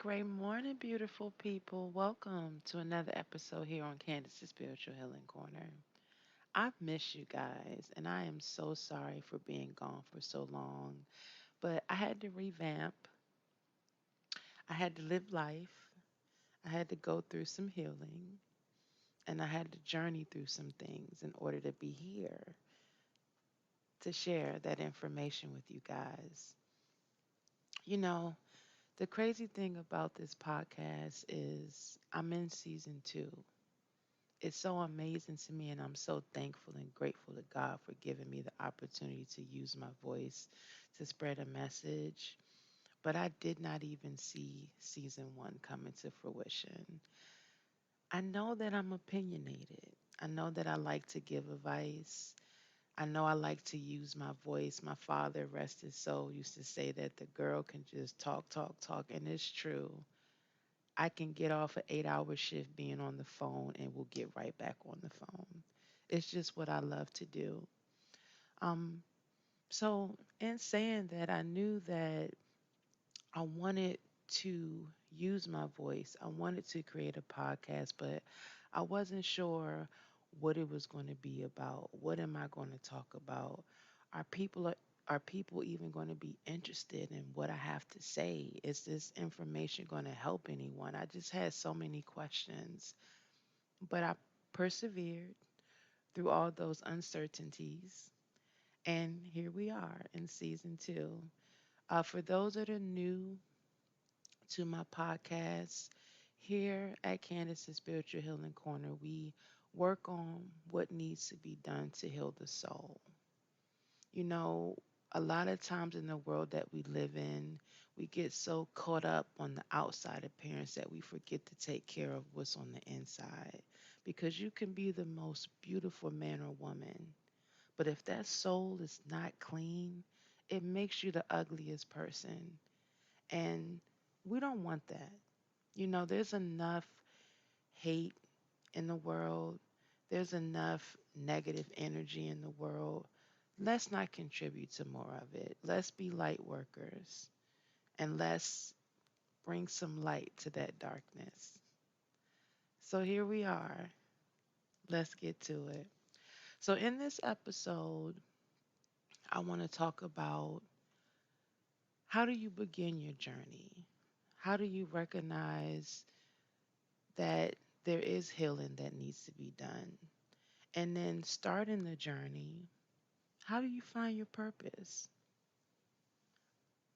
Great morning, beautiful people. Welcome to another episode here on Candice's Spiritual Healing Corner. I've missed you guys, and I am so sorry for being gone for so long. But I had to revamp, I had to live life, I had to go through some healing, and I had to journey through some things in order to be here to share that information with you guys. You know, the crazy thing about this podcast is I'm in season 2. It's so amazing to me, and I'm so thankful and grateful to God for giving me the opportunity to use my voice to spread a message. But I did not even see season 1 coming to fruition. I know that I'm opinionated. I know that I like to give advice. I know I like to use my voice. My father, rest his soul, used to say that the girl can just talk, talk, talk, and it's true. I can get off an 8-hour shift being on the phone and we'll get right back on the phone. It's just what I love to do. Um, so, in saying that, I knew that I wanted to use my voice. I wanted to create a podcast, but I wasn't sure what it was going to be about. What am I going to talk about? Are people are people even going to be interested in what I have to say? Is this information going to help anyone? I just had so many questions, but I persevered through all those uncertainties. And here we are in season 2. For those that are new to my podcast, here at Candice's Spiritual Healing Corner, we work on what needs to be done to heal the soul. You know, a lot of times in the world that we live in, we get so caught up on the outside appearance that we forget to take care of what's on the inside. Because you can be the most beautiful man or woman, but if that soul is not clean, it makes you the ugliest person. And we don't want that. There's enough hate in the world, there's enough negative energy in the world. Let's not contribute to more of it. Let's be light workers and let's bring some light to that darkness. So here we are. Let's get to it. So, in this episode, I want to talk about how do you begin your journey? How do you recognize that there is healing that needs to be done? And then starting the journey, how do you find your purpose?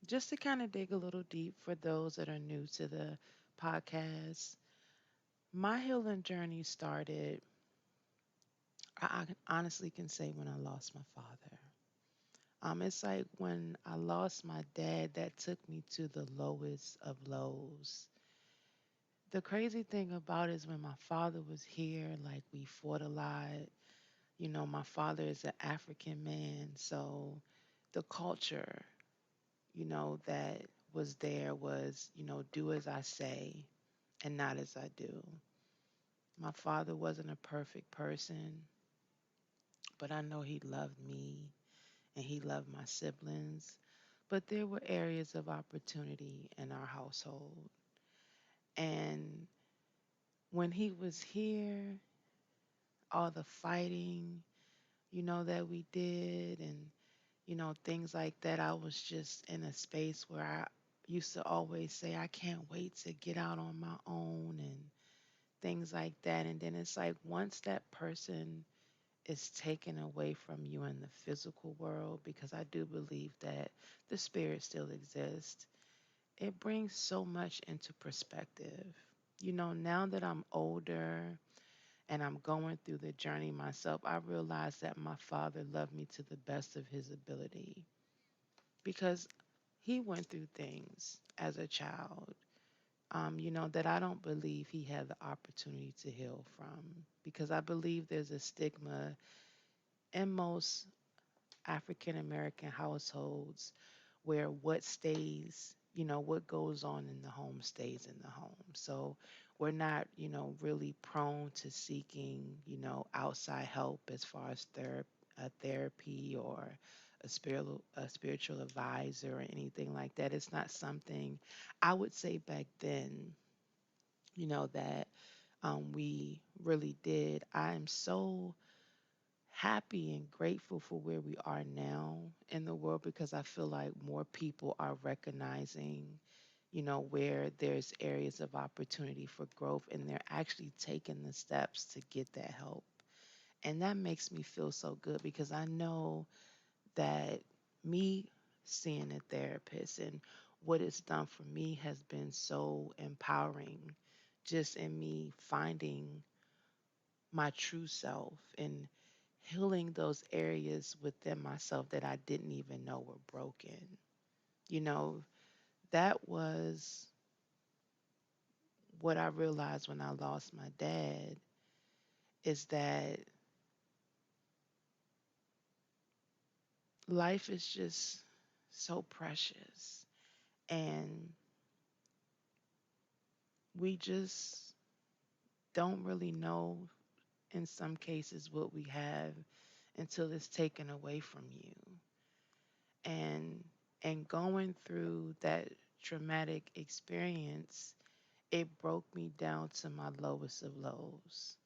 Just to kind of dig a little deep for those that are new to the podcast, my healing journey started, I honestly can say, when I lost my father. It's like when I lost my dad, that took me to the lowest of lows. The crazy thing about it is when my father was here, like we fought a lot. My father is an African man, so the culture, that was there was, do as I say and not as I do. My father wasn't a perfect person, but I know he loved me and he loved my siblings. But there were areas of opportunity in our household. And when he was here, all the fighting, that we did and, things like that, I was just in a space where I used to always say, I can't wait to get out on my own and things like that. And then it's like once that person is taken away from you in the physical world, because I do believe that the spirit still exists, it brings so much into perspective. Now that I'm older and I'm going through the journey myself, I realize that my father loved me to the best of his ability because he went through things as a child, that I don't believe he had the opportunity to heal from, because I believe there's a stigma in most African American households where what stays, what goes on in the home stays in the home. So we're not, really prone to seeking, outside help as far as therapy or a spiritual advisor or anything like that. It's not something I would say back then, that we really did. I am so happy and grateful for where we are now in the world because I feel like more people are recognizing, where there's areas of opportunity for growth and they're actually taking the steps to get that help. And that makes me feel so good because I know that me seeing a therapist and what it's done for me has been so empowering just in me finding my true self and healing those areas within myself that I didn't even know were broken. You know, that was what I realized when I lost my dad is that life is just so precious and we just don't really know in some cases what we have until it's taken away from you. And going through that traumatic experience, it broke me down to my lowest of lows.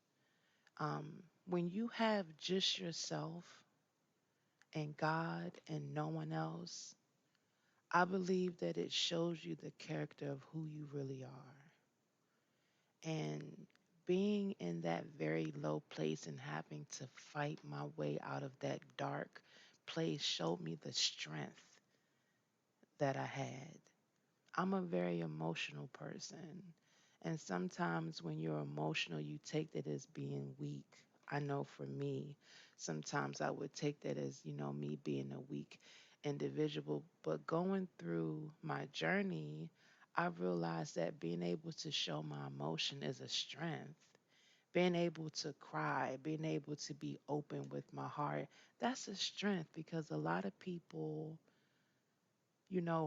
Um, when you have just yourself and God and no one else, I believe that it shows you the character of who you really are. And being in that very low place and having to fight my way out of that dark place showed me the strength that I had. I'm a very emotional person. And sometimes when you're emotional, you take that as being weak. I know for me, sometimes I would take that as, me being a weak individual. But going through my journey, I realized that being able to show my emotion is a strength. Being able to cry, being able to be open with my heart, that's a strength because a lot of people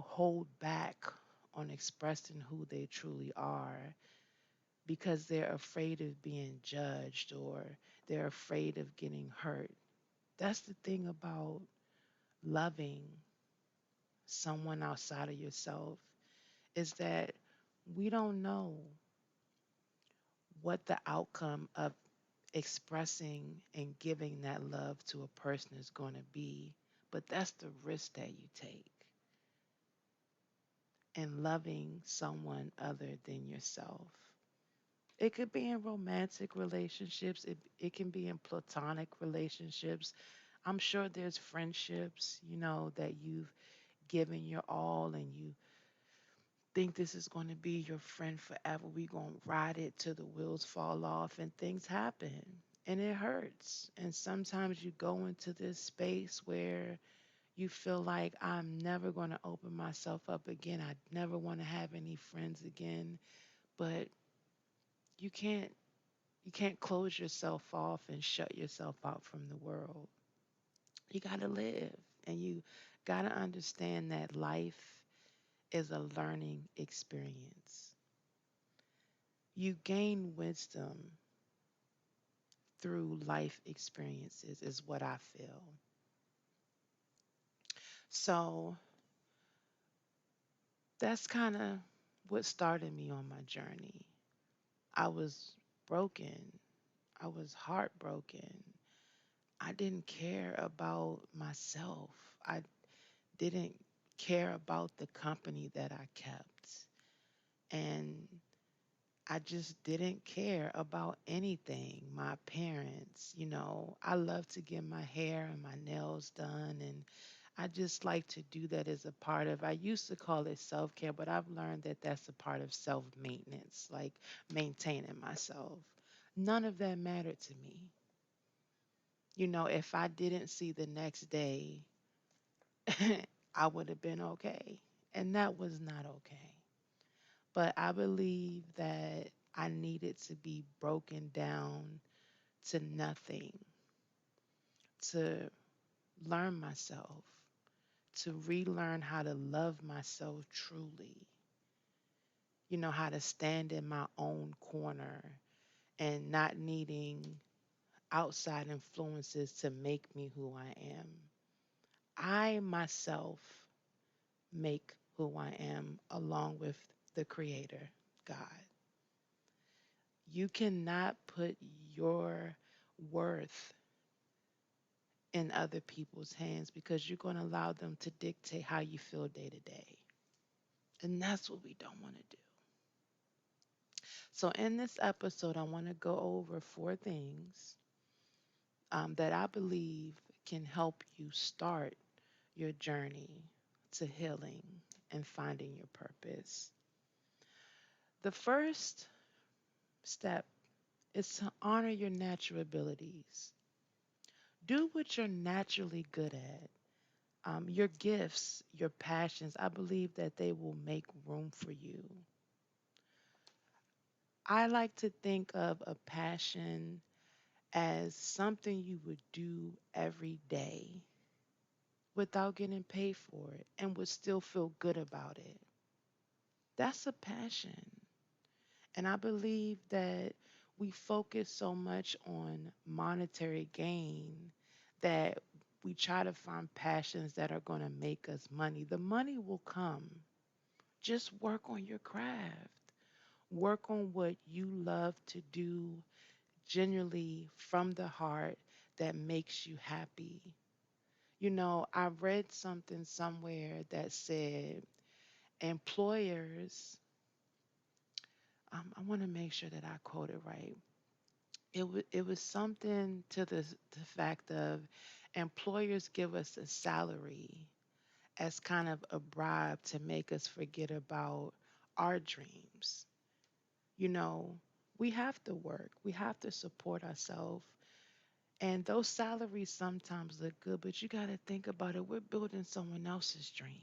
hold back on expressing who they truly are because they're afraid of being judged or they're afraid of getting hurt. That's the thing about loving someone outside of yourself is that we don't know what the outcome of expressing and giving that love to a person is going to be, but that's the risk that you take in loving someone other than yourself. It could be in romantic relationships, it can be in platonic relationships. I'm sure there's friendships, that you've given your all and you think this is going to be your friend forever. We're going to ride it till the wheels fall off and things happen and it hurts. And sometimes you go into this space where you feel like I'm never going to open myself up again. I never want to have any friends again. But you can't you can't close yourself off and shut yourself out from the world. You got to live and you got to understand that life is a learning experience. You gain wisdom through life experiences, is what I feel. So that's kind of what started me on my journey. I was broken, I was heartbroken. I didn't care about myself. I didn't care about the company that I kept. And I just didn't care about anything. My parents, I love to get my hair and my nails done. And I just like to do that as a part of, I used to call it self care, but I've learned that that's a part of self maintenance, like maintaining myself. None of that mattered to me. If I didn't see the next day, I would have been okay. And that was not okay. But I believe that I needed to be broken down to nothing to learn myself, to relearn how to love myself truly, how to stand in my own corner and not needing outside influences to make me who I am. I myself make who I am along with the Creator, God. You cannot put your worth in other people's hands because you're going to allow them to dictate how you feel day to day. And that's what we don't want to do. So, in this episode, I want to go over four things that I believe can help you start your journey to healing and finding your purpose. The first step is to honor your natural abilities. Do what you're naturally good at. Your gifts, your passions, I believe that they will make room for you. I like to think of a passion as something you would do every day without getting paid for it and would still feel good about it. That's a passion. And I believe that we focus so much on monetary gain that we try to find passions that are going to make us money. The money will come. Just work on your craft. Work on what you love to do genuinely from the heart that makes you happy. You know, I read something somewhere that said employers, I want to make sure that I quote it right. It was something to the fact of employers give us a salary as kind of a bribe to make us forget about our dreams. You know, we have to work, we have to support ourselves. And those salaries sometimes look good, but you got to think about it. We're building someone else's dream.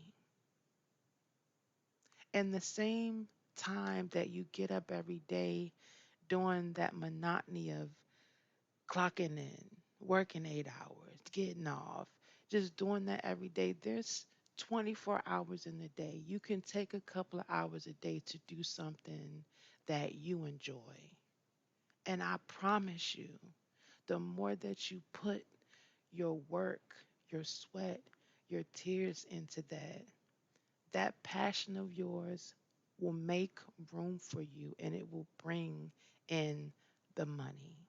And the same time that you get up every day doing that monotony of clocking in, working 8 hours, getting off, just doing that every day, there's 24 hours in the day. You can take a couple of hours a day to do something that you enjoy. And I promise you, the more that you put your work, your sweat, your tears into that, that passion of yours will make room for you and it will bring in the money.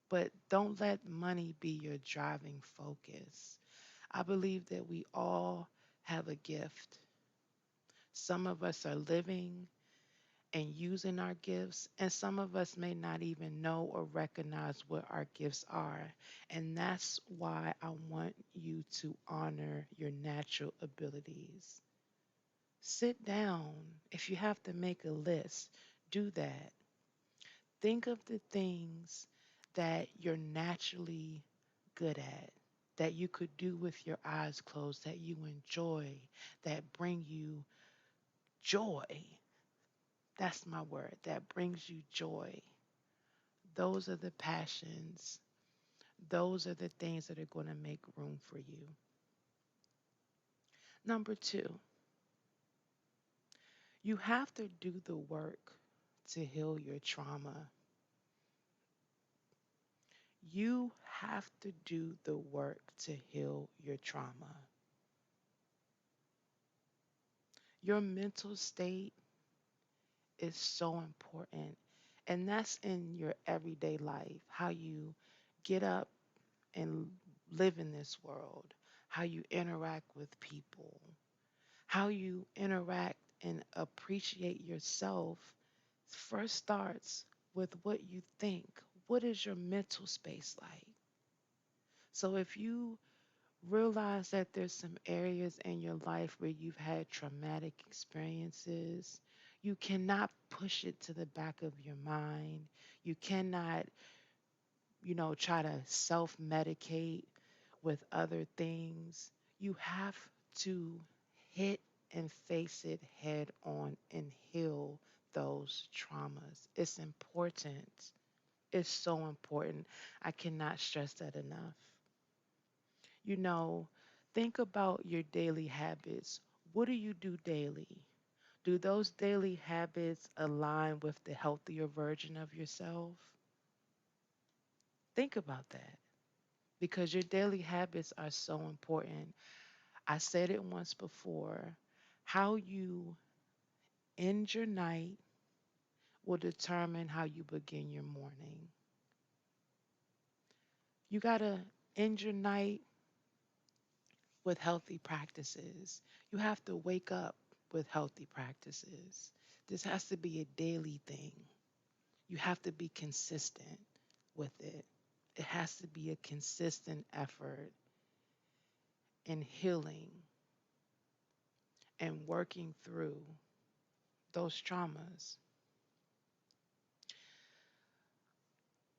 But don't let money be your driving focus. I believe that we all have a gift. Some of us are living and using our gifts, and some of us may not even know or recognize what our gifts are. And that's why I want you to honor your natural abilities. Sit down. If you have to make a list, do that. Think of the things that you're naturally good at, that you could do with your eyes closed, that you enjoy, that bring you joy. That's my word, that brings you joy. Those are the passions. Those are the things that are going to make room for you. Number two, you have to do the work to heal your trauma. You have to do the work to heal your trauma. Your mental state is so important. And that's in your everyday life, how you get up and live in this world, how you interact with people, how you interact and appreciate yourself first starts with what you think. What is your mental space like? So if you realize that there's some areas in your life where you've had traumatic experiences, you cannot push it to the back of your mind. You cannot, try to self medicate with other things. You have to hit and face it head on and heal those traumas. It's important. It's so important. I cannot stress that enough. You know, think about your daily habits. What do you do daily? Do those daily habits align with the healthier version of yourself? Think about that. because your daily habits are so important. I said it once before. How you end your night will determine how you begin your morning. You got to end your night with healthy practices. You have to wake up with healthy practices. This has to be a daily thing. You have to be consistent with it. It has to be a consistent effort in healing and working through those traumas.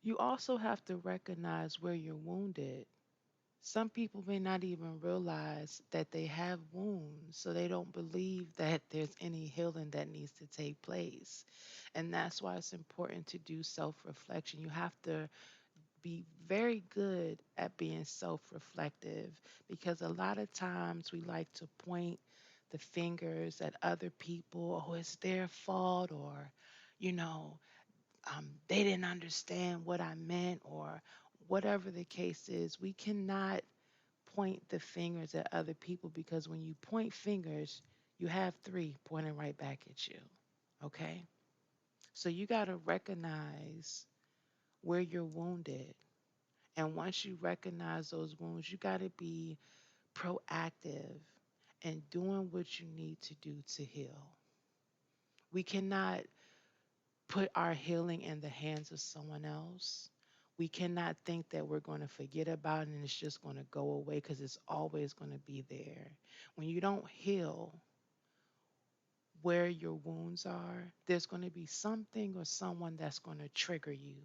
You also have to recognize where you're wounded. Some people may not even realize that they have wounds, so they don't believe that there's any healing that needs to take place. And that's why it's important to do self reflection. You have to be very good at being self reflective because a lot of times we like to point the fingers at other people. Oh, it's their fault, or, you know, they didn't understand what I meant, or whatever the case is. We cannot point the fingers at other people because when you point fingers, you have three pointing right back at you. Okay? So you got to recognize where you're wounded. And once you recognize those wounds, you got to be proactive and doing what you need to do to heal. We cannot put our healing in the hands of someone else. We cannot think that we're going to forget about it and it's just going to go away because it's always going to be there. When you don't heal where your wounds are, there's going to be something or someone that's going to trigger you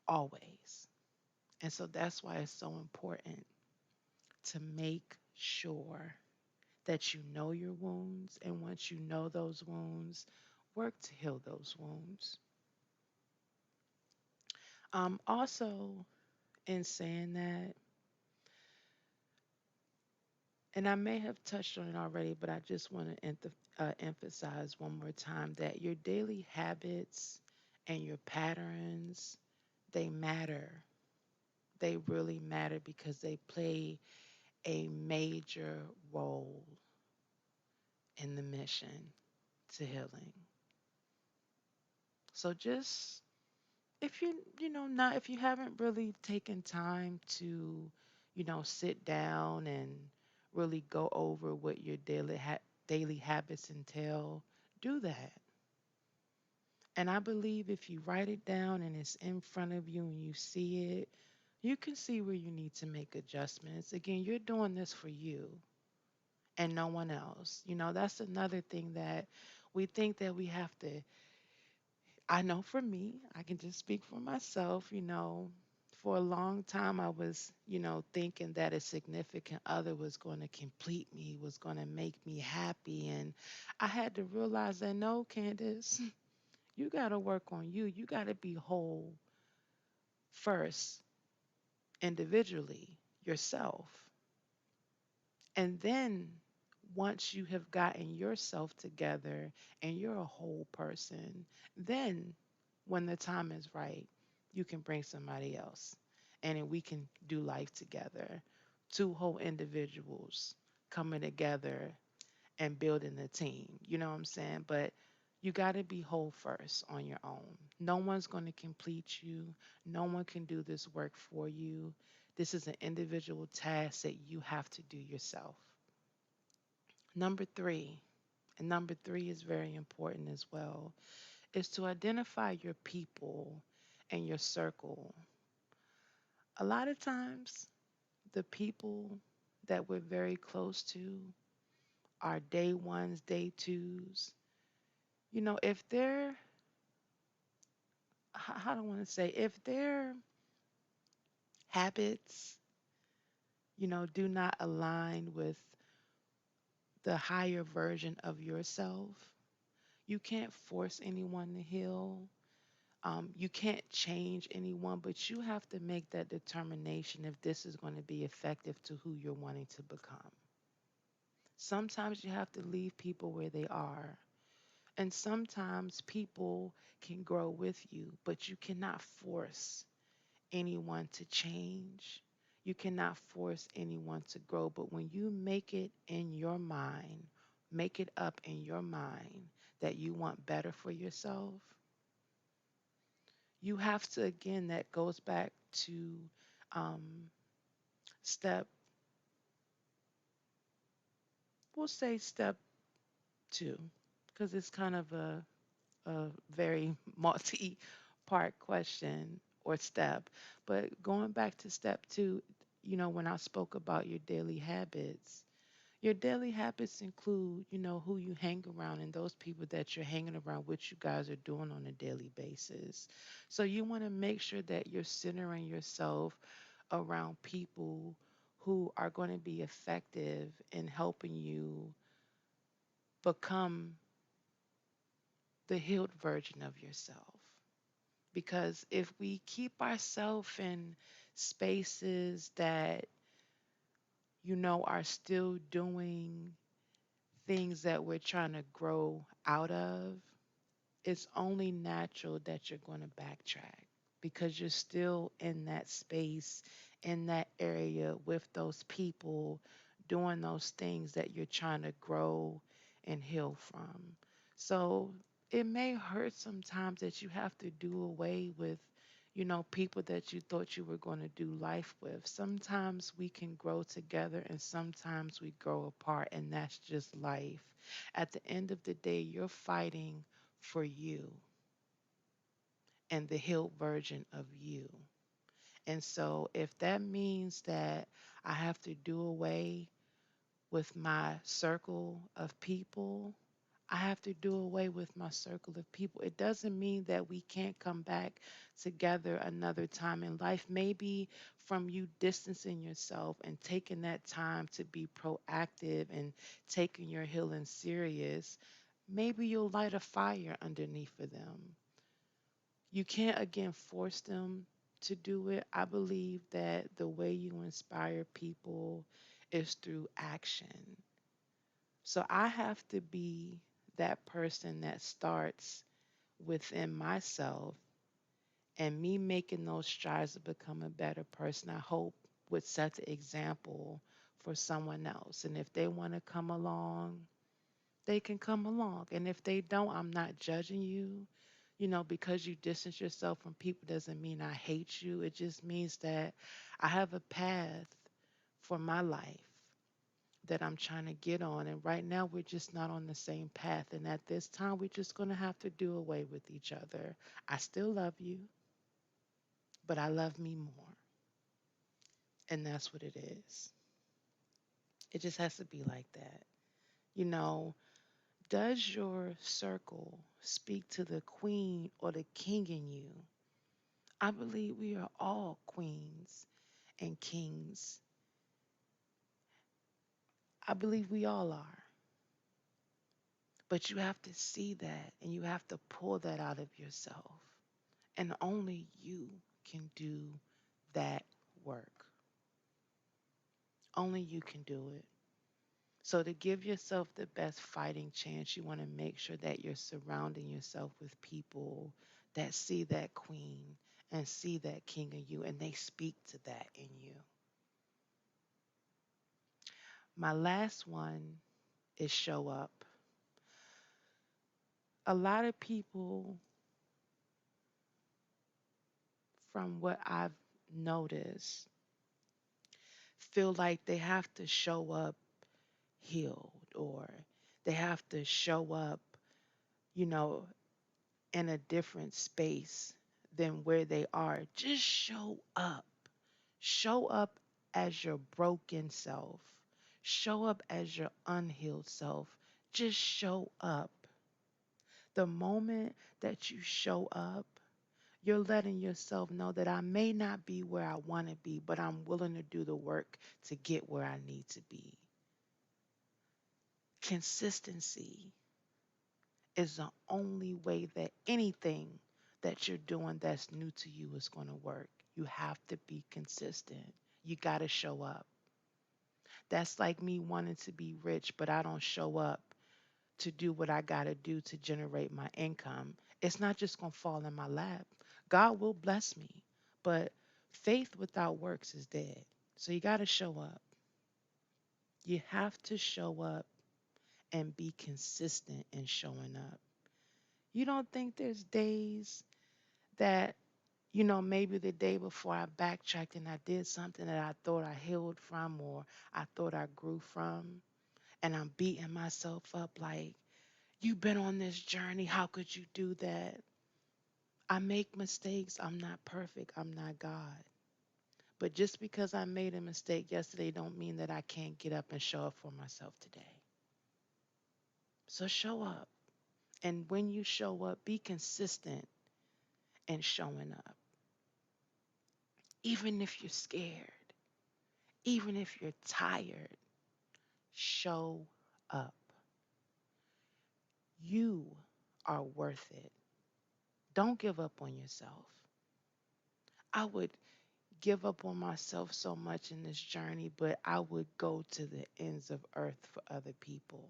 always. And so that's why it's so important to make sure that you know your wounds. And once you know those wounds, work to heal those wounds. Also, in saying that, and I may have touched on it already, but I just want to emphasize one more time that your daily habits and your patterns, they matter. They really matter because they play a major role in the mission to healing. So just if not if you haven't really taken time to sit down and really go over what your daily habits entail, do that. And I believe if you write it down and it's in front of you and you see it, you can see where you need to make adjustments. Again, you're doing this for you and no one else. That's another thing that we think that we have to. I know for me, I can just speak for myself, for a long time I was, thinking that a significant other was going to complete me, was going to make me happy. And I had to realize that no, Candice, you got to work on you. You got to be whole first, individually, yourself. And then once you have gotten yourself together and you're a whole person, then when the time is right, you can bring somebody else and then we can do life together. Two whole individuals coming together and building a team. You know what I'm saying? But you got to be whole first on your own. No one's going to complete you. No one can do this work for you. This is an individual task that you have to do yourself. Number three, and number three is very important as well, is to identify your people and your circle. A lot of times, the people that we're very close to are day ones, day twos. If they're, how do I want to say, if their habits, do not align with the higher version of yourself, you can't force anyone to heal. You can't change anyone, but you have to make that determination if this is going to be effective to who you're wanting to become. Sometimes you have to leave people where they are. And sometimes people can grow with you, but you cannot force anyone to change. You cannot force anyone to grow. But when you make it in your mind, make it up in your mind that you want better for yourself, you have to, again, that goes back to um, step, we'll say step two, because it's kind of a very multi part question or step. But going back to step two, when I spoke about your daily habits include, who you hang around and those people that you're hanging around, which you guys are doing on a daily basis. So you want to make sure that you're centering yourself around people who are going to be effective in helping you become the healed version of yourself. Because if we keep ourselves in spaces that, are still doing things that we're trying to grow out of, it's only natural that you're going to backtrack because you're still in that space, in that area with those people, doing those things that you're trying to grow and heal from. So it may hurt sometimes that you have to do away with, people that you thought you were going to do life with. Sometimes we can grow together and sometimes we grow apart, and that's just life. At the end of the day, you're fighting for you and the healed version of you. And so, if that means that I have to do away with my circle of people, I have to do away with my circle of people. It doesn't mean that we can't come back together another time in life. Maybe from you distancing yourself and taking that time to be proactive and taking your healing serious, maybe you'll light a fire underneath of them. You can't, again, force them to do it. I believe that the way you inspire people is through action. So I have to be that person that starts within myself, and me making those strides to become a better person, I hope would set the example for someone else. And if they want to come along, they can come along. And if they don't, I'm not judging you. Because you distance yourself from people doesn't mean I hate you. It just means that I have a path for my life that I'm trying to get on. And right now, we're just not on the same path. And at this time, we're just going to have to do away with each other. I still love you, but I love me more. And that's what it is. It just has to be like that. You know, does your circle speak to the queen or the king in you? I believe we are all queens and kings. I believe we all are. But you have to see that and you have to pull that out of yourself. And only you can do that work. Only you can do it. So, to give yourself the best fighting chance, you want to make sure that you're surrounding yourself with people that see that queen and see that king in you, and they speak to that in you. My last one is show up. A lot of people, from what I've noticed, feel like they have to show up healed or they have to show up, you know, in a different space than where they are. Just show up. Show up as your broken self. Show up as your unhealed self. Just show up. The moment that you show up, you're letting yourself know that I may not be where I want to be, but I'm willing to do the work to get where I need to be. Consistency is the only way that anything that you're doing that's new to you is going to work. You have to be consistent. You got to show up. That's like me wanting to be rich, but I don't show up to do what I got to do to generate my income. It's not just going to fall in my lap. God will bless me, but Faith without works is dead. So you got to show up. You have to show up and be consistent in showing up. You don't think there's days that, maybe the day before I backtracked and I did something that I thought I healed from or I thought I grew from, and I'm beating myself up like, you've been on this journey. How could you do that? I make mistakes. I'm not perfect. I'm not God. But just because I made a mistake yesterday don't mean that I can't get up and show up for myself today. So show up. And when you show up, be consistent in showing up. Even if you're scared, even if you're tired, show up. You are worth it. Don't give up on yourself. I would give up on myself so much in this journey, but I would go to the ends of earth for other people.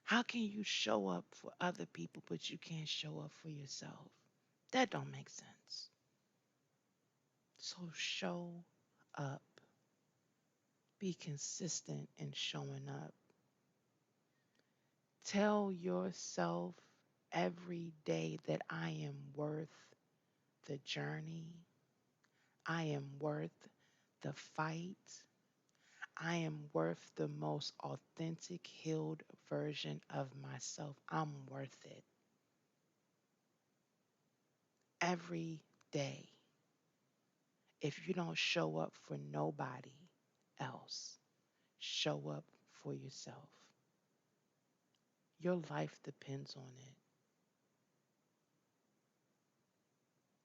How can you show up for other people, but you can't show up for yourself? That don't make sense. So show up. Be consistent in showing up. Tell yourself every day that I am worth the journey. I am worth the fight. I am worth the most authentic, healed version of myself. I'm worth it every day. If you don't show up for nobody else, show up for yourself. Your life depends on it.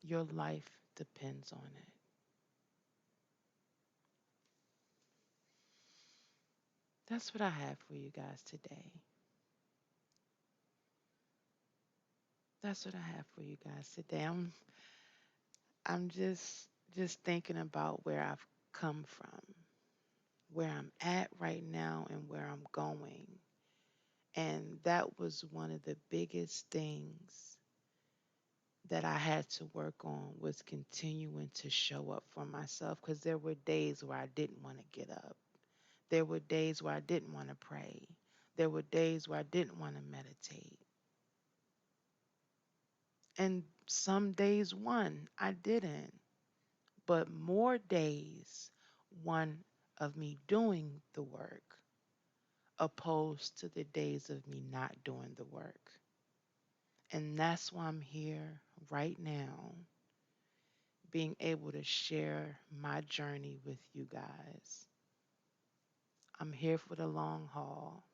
Your life depends on it. That's what I have for you guys today. That's what I have for you guys today. I'm just thinking about where I've come from, where I'm at right now and where I'm going. And that was one of the biggest things that I had to work on was continuing to show up for myself because there were days where I didn't want to get up. There were days where I didn't want to pray. There were days where I didn't want to meditate. And some days, I didn't. But more days, one of me doing the work opposed to the days of me not doing the work. And that's why I'm here right now, being able to share my journey with you guys. I'm here for the long haul.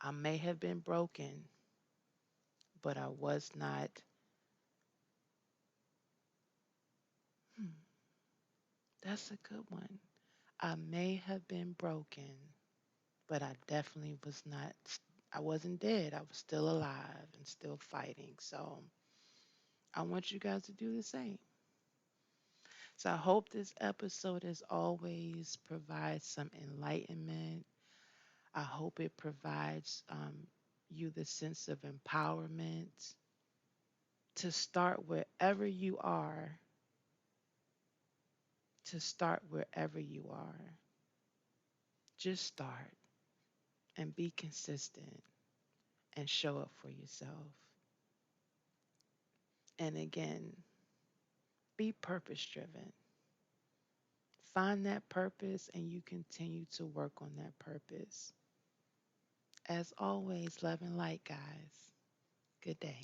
I may have been broken, but I was not. Hmm, that's a good one. I may have been broken, but I definitely was not. I wasn't dead. I was still alive and still fighting. So I want you guys to do the same. So I hope this episode, as always, provides some enlightenment. I hope it provides you the sense of empowerment to start wherever you are, to start wherever you are. Just start and be consistent and show up for yourself. And again, be purpose driven. Find that purpose and you continue to work on that purpose. As always, love and light, guys. Good day.